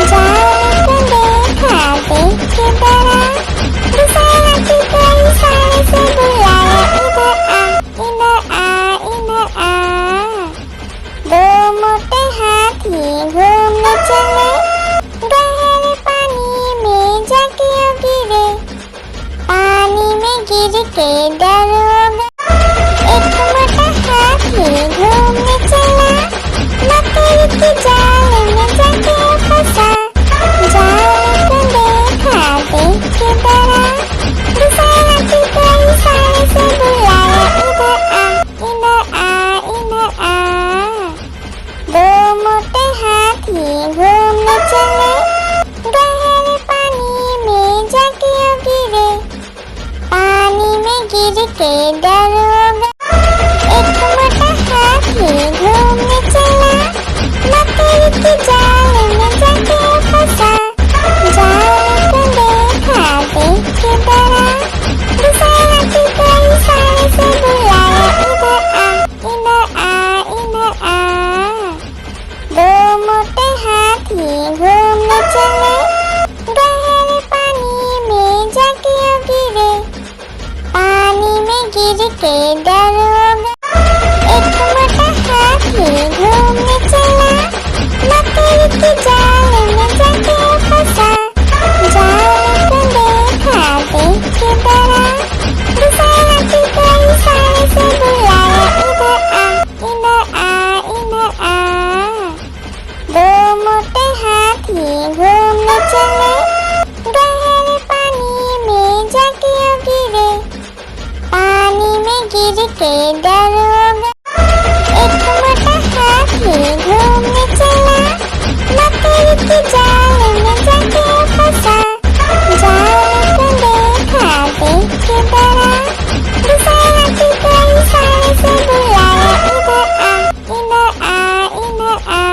जाल को देखा देख के डरा, दूसरे हाथी को इशारे से बुलाया, इधर आ इधर आ। दो मोटे हाथी घूमने चले, गहरे पानी में जाके गिरे, पानी में गिर के डर हो गया। एक मोटा हाथी घूमने चला, मकड़ी की जाल में जाके फंसा। जाल को देखा देख के डरा, दूसरे हाथी को इशारे से बुलाया, इधर आ इधर आ। दो मोटे हाथी घूमने चले, गहरे पानी में जाके गिरे, पानी में गिर के डर हो गया। एक मोटा हाथी घूमने चला, मकड़ी की जाल में जाके फंसा। जाल को देखा देख के डरा, दूसरे हाथी को इशारे से बुलाया, इधर आ इधर आ। दो मोटे हाथी घूमने चले, गहरे पानी में जाके गिरे, पानी में गिर के डर हो गया। एक मोटा हाथी घूमने चला, मकड़ी की जाल में जाके फंसा। जाल को देखा देख के डरा, दूसरे हाथी को इशारे से बुलाया, इधर आ इधर आ। दो मोटे हाथी घूमने चले, गहरे पानी में जाके गिरे, पानी में गिर के डर हो गया। एक मोटा हाथी घूमने चला, मकड़ी की जाल में जाके फंसा। जाल को देखा देख के डरा, दूसरे हाथी को इशारे से बुलाया, इधर आ इधर आ।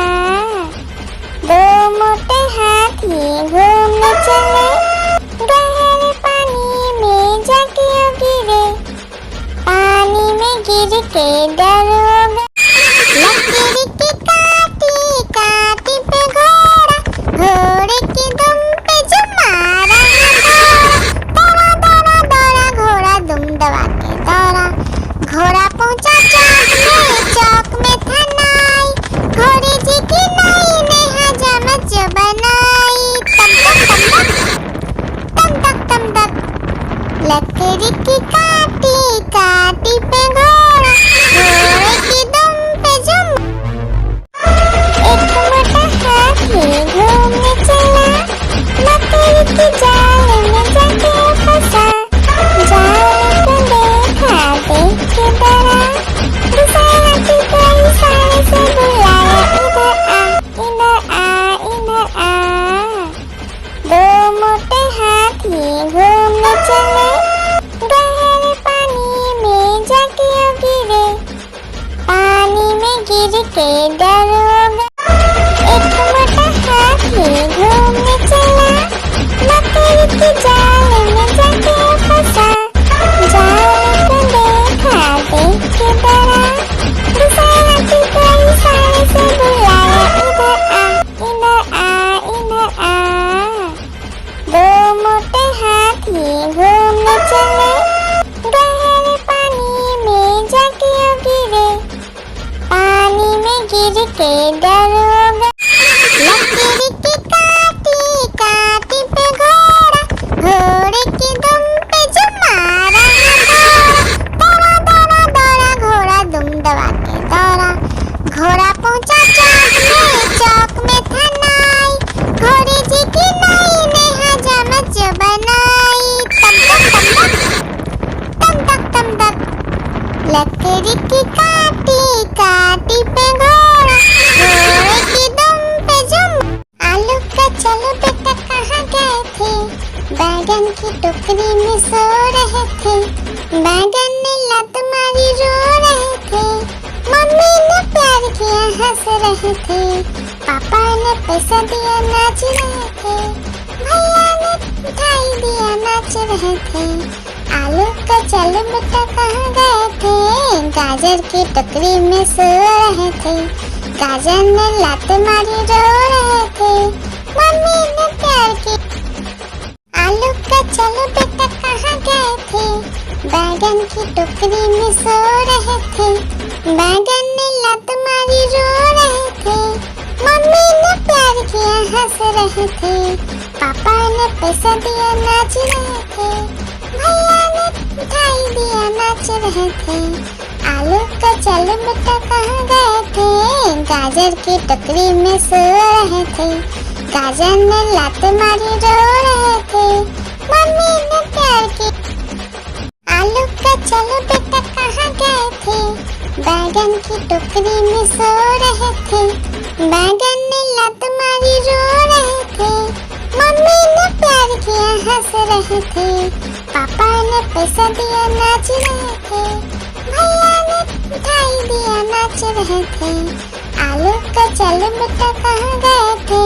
दो मोटे हाथी घूमने चले, गहरे पानी में जाके गिरे, पानी में गिर के डर हो गया। लकड़ी की काटी काटी पे घोड़ा, घोड़े की दुम पे जो मारा है दौड़ा, दौड़ा दौड़ा घोड़ा दुम दबा के दौड़ा। घोड़ा पहुंचा चौक में था नाई, घोड़े जी की नाई ने हजामत जो बनाई। तम तक तम तक लकड़ी की काटी काटी पे घोड़ा, घोड़े की दुम पे जो। एक मोटा हाथी घूमने चला, मकड़ी की जाल में जाके फंसा। जाल को देखा देख के डरा, दूसरे हाथी को इशारे से बुलाया, इधर आ इधर आ। दो मोटे हाथी घूमने चले, गहरे पानी में जाके गिरे, पानी में गिर के डर हो गया। एक मोटा हाथी घूमने चला, मकड़ी की जाल में जाके फंसा। जाल को देखा देख के डरा, दूसरे हाथी को इशारे से बुलाया, इधर आ इधर आ। दो मोटे हाथी घूमने चले, गहरे पानी में जाके गिरे, पानी में गिर के डर हो लकड़ी की काटी काटी पे घोड़ा, घोड़े की दुम पे जुम। आलू का चलो बेटा कहाँ गए थे, बैगन की टोकरी में सो रहे थे। बैगन ने लात मारी रो रहे थे, मम्मी ने प्यार किया हंस रहे थे। पापा ने पैसा दिया नाच रहे थे, भैया ने मिठाई दिया नाच रहे थे। आलू का चलो बेटा कहाँ गए थे, गाजर की टोकरी में सो रहे थे। गाजर ने लात मारी रो रहे थे, मम्मी ने प्यार की। आलू का चलो बेटा कहाँ गए थे, बैगन की टोकरी में सो रहे थे। बैगन ने लात मारी रो रहे थे, मम्मी ने प्यार किया हंस रहे थे। पापा ने पैसा दिया नाच रहे थे, भैया ने मिठाई दिया नाच रहे थे। आलू का चलो बेटा कहाँ गए थे, गाजर की टोकरी में सो रहे थे। गाजर ने लात मारी रो रहे थे, मम्मी ने प्यार की। आलू का चलो बेटा कहाँ गए थे, बैगन की टोकरी में सो रहे थे। बैगन ने लात मारी रो रहे थे, मम्मी ने प्यार किया हंस रहे थे। पापा ने पैसा दिया नाच रहे थे, भैया ने मिठाई दिया नाच रहे थे। आलू का चलो बेटा कहाँ गए थे,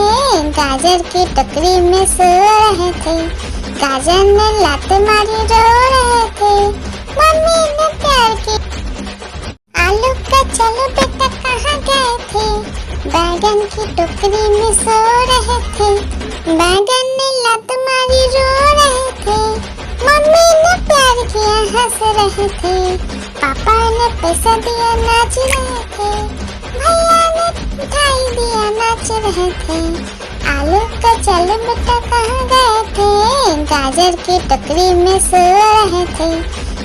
गाजर की टोकरी में सो रहे थे। गाजर ने लात मारी रो रहे थे, मम्मी ने प्यार की। आलू का चलो बेटा कहाँ गए थे, बैगन की टोकरी में सो रहे थे। बैगन ने लात मारी रो रहे थे, मम्मी ने प्यार किया हंस रहे थे। पापा ने पैसा दिया नाच रहे थे, भैया ने मिठाई दिया नाच रहे थे। आलू का चलो बेटा कहाँ गए थे, गाजर की टोकरी में सो रहे थे।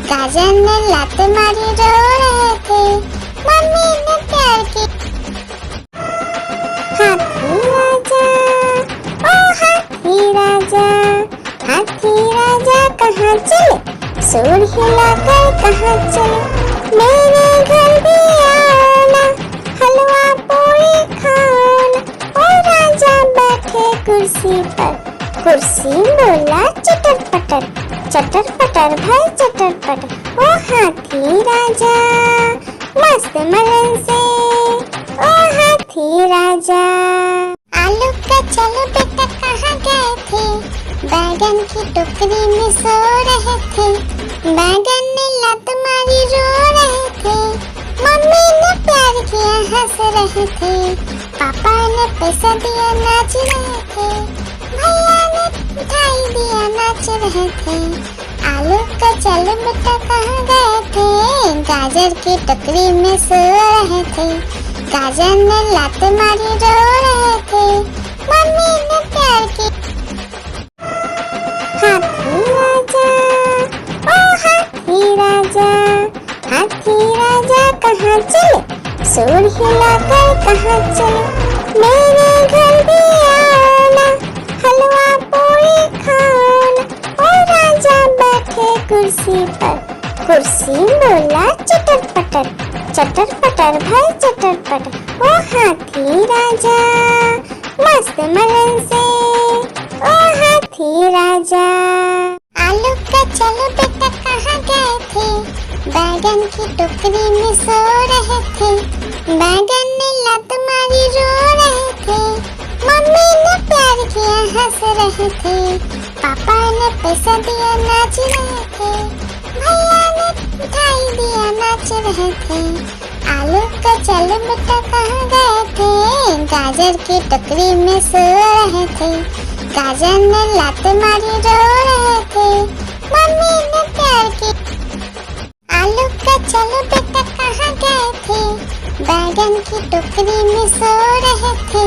गाजर ने लात मारी रो रहे थे, मम्मी ने प्यार की। हाथी राजा, ओ हाथी राजा, हाथी राजा कहाँ चले, सूंड हिलाकर कहाँ चले। मेरे घर भी आना, हलवा पूरी खाना। ओ राजा बैठे कुर्सी पर, कुर्सी बोला चटर पटर, चटर पटर भाई चटर पटर। ओ हाथी राजा मस्त मलन से, ओ हाथी राजा। आलू का चलो बेटा कहाँ गए थे, बैगन की टोकरी में सो रहे थे। बैगन ने लात मारी रो रहे थे, मम्मी ने प्यार किया हंस रहे थे। पापा ने पैसा दिया नाच रहे थे, भैया ने मिठाई दिया नाच रहे थे। आलू का चलो बेटा कहाँ गए थे, गाजर की टोकरी में सो रहे थे। गाजर ने लात मारी रो रहे थे, मम्मी ने प्यार की। हाथी राजा, ओ हाथी राजा, हाथी राजा कहाँ चले, सूंड हिलाकर कहाँ चले। मेरे घर भी आना, हलवा पूरी खाना। ओ राजा बैठे कुर्सी पर, कुर्सी बोला चटर पटर, चटर पटर भाई चटर पटर। ओ हाथी राजा मस्त मलन से, ओ हाथी राजा। आलू का चलो बेटा कहाँ गए थे, बैगन की टोकरी में सो रहे थे। बैगन ने लात मारी रो रहे थे, मम्मी ने प्यार किया हंस रहे थे। पापा ने पैसा दिया नाच रहे थे, भैया ने मिठाई दिया नाच रहे थे। आलू का चलो बेटा कहाँ गए थे, गाजर की टोकरी में सो रहे थे। गाजर ने लात मारी रो रहे थे, मम्मी ने प्यार की। आलू का चलो बेटा कहाँ गए थे, बैगन की टोकरी में सो रहे थे।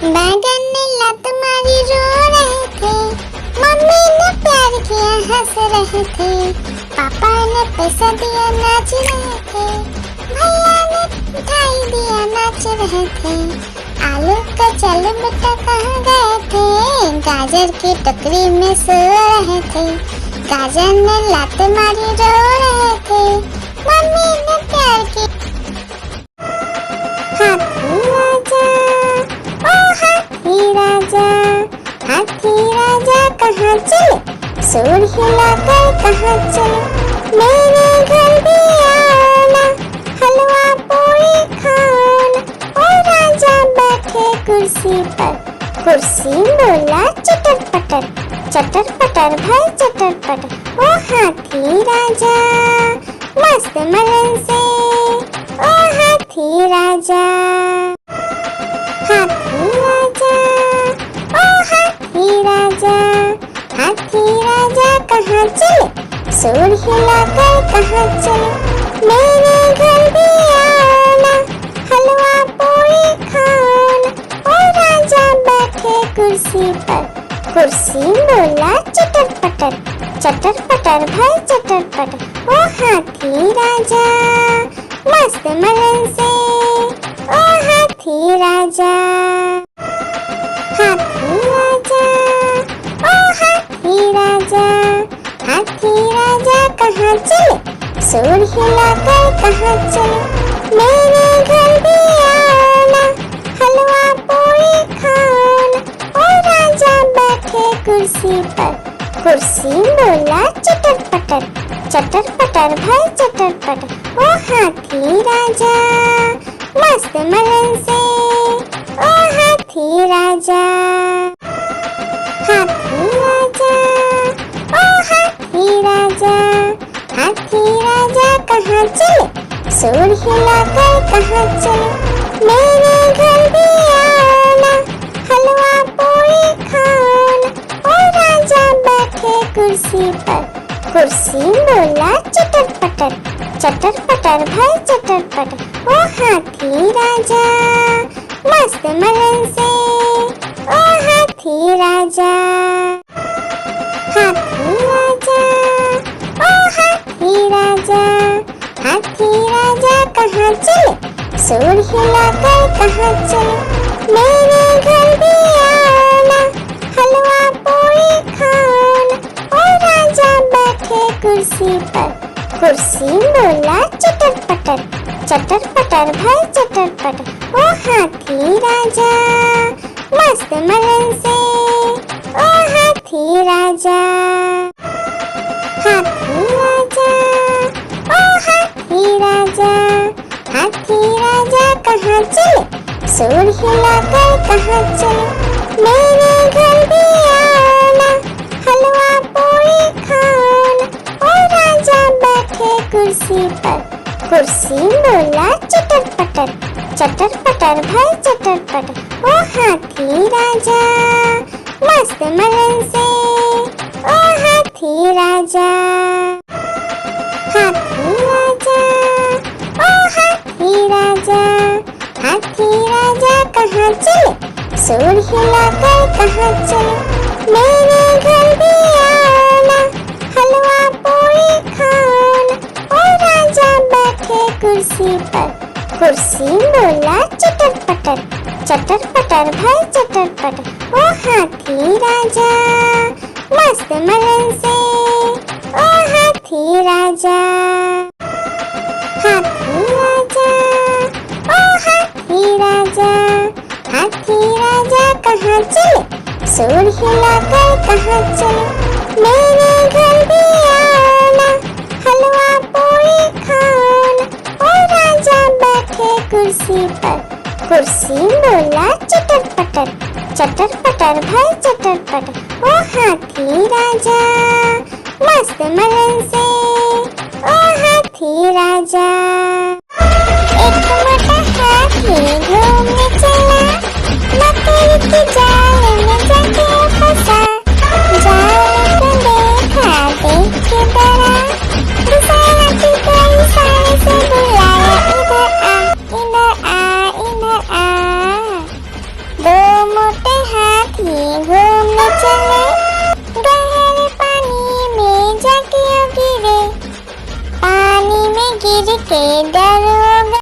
बैगन ने लात मारी रो रहे थे, मम्मी ने प्यार किया हंस रहे थे। पापा ने पैसा दिया नाच रहे थे, भैया ने मिठाई दिया नाच रहे थे। आलू का चलो बेटा कहाँ गए थे, गाजर की टोकरी में सो रहे थे। गाजर ने लात मारी रो रहे थे, मम्मी ने हिलाकर कहाँ चले, मेरे घर भी आना, हलवा पूरी खाना। ओ राजा बैठे कुर्सी पर, कुर्सी बोला चटर पटर, चटर पटर भाई चटर पटर। ओ हाथी राजा मस्त मलन से, ओ हाथी राजा, हाथी राजा, ओ हाथी राजा, हाथी राजा कहाँ चले, सूर हिलाकर कहाँ चले, मेरे घर भी आना, हलवा पूरी खाना। ओ राजा बैठे कुर्सी पर, कुर्सी बोला चटर पटर, चटर पटर भाई चटर पटर। ओ हाथी राजा मस्त मलन से, ओ हाथी राजा, हाथी राजा, ओ हाथी राजा, हाथी राजा कहाँ चले, सूर हिलाकर कहाँ चले, मेरे घर भी आना, हलवा पूरी खाना। ओ राजा बैठे कुर्सी पर, कुर्सी बोला चटर पटर, चटर पटर भाई चटर पटर। ओ हाथी राजा मस्त मलन से, ओ हाथी राजा, हाथी राजा, ओ हाथी राजा, हाथी राजा कहाँ चले, सूर हिलाकर कहाँ चले, मेरे घर भी आना, हलवा पूरी खाना। ओ राजा बैठे कुर्सी पर, कुर्सी बोला चटर पटर, चटर पटर भाई चटर पटर। ओ हाथी राजा मस्त मलन से, ओ हाथी राजा, हाथी राजा, ओ हाथी राजा, हाथी राजा कहाँ चले, सूर हिलाकर कहाँ चले, मेरे घर भी आना, हलवा पूरी खाना। ओ राजा बैठे कुर्सी पर, कुर्सी बोला चटर पटर, चटर पटर भाई चटर पटर। ओ हाथी राजा मस्त मलन से, ओ हाथी राजा, हाथी राजा, ओ हाथी राजा, हाथी राजा कहाँ चले, सूर हिलाकर कहाँ चले, मेरे घर भी आना, हलवा पूरी खाना। ओ राजा बैठे कुर्सी पर, कुर्सी बोला चटर पटर, चटर पटर भाई चटर पटर। ओ हाथी राजा मस्त मलन से, ओ हाथी राजा, हाथी राजा, ओ हाथी राजा, हाथी राजा कहाँ चले, सूर हिलाकर कहाँ चले, मेरे घर भी आना, हलवा पूरी खाना। ओ राजा बैठे कुर्सी पर, कुर्सी बोला चटर पटर, चटर पटर भाई चटर पटर। ओ हाथी राजा मस्त मलन से, ओ हाथी राजा, हाथी राजा, ओ हाथी राजा, हाथी राजा कहाँ चले, सूर हिलाकर कहाँ चले, मेरे घर भी आना, हलवा पूरी खाना। ओ राजा बैठे कुर्सी पर, कुर्सी बोला चटर पटर, चटर पटर भाई चटर पटर। ओ हाथी राजा मस्त मलन से, ओ हाथी राजा। एक मोटा हाथी घूमने चला, मकड़ी की जाल में जाके फंसा, जाल को देखा देख के डरा, दूसरे हाथी को इशारे से बुलाया, इधर आ, इधर आ, इधर आ। दो मोटे हाथी घूमने चले, गहरे पानी में जाके गिरे, पानी में गिर के डर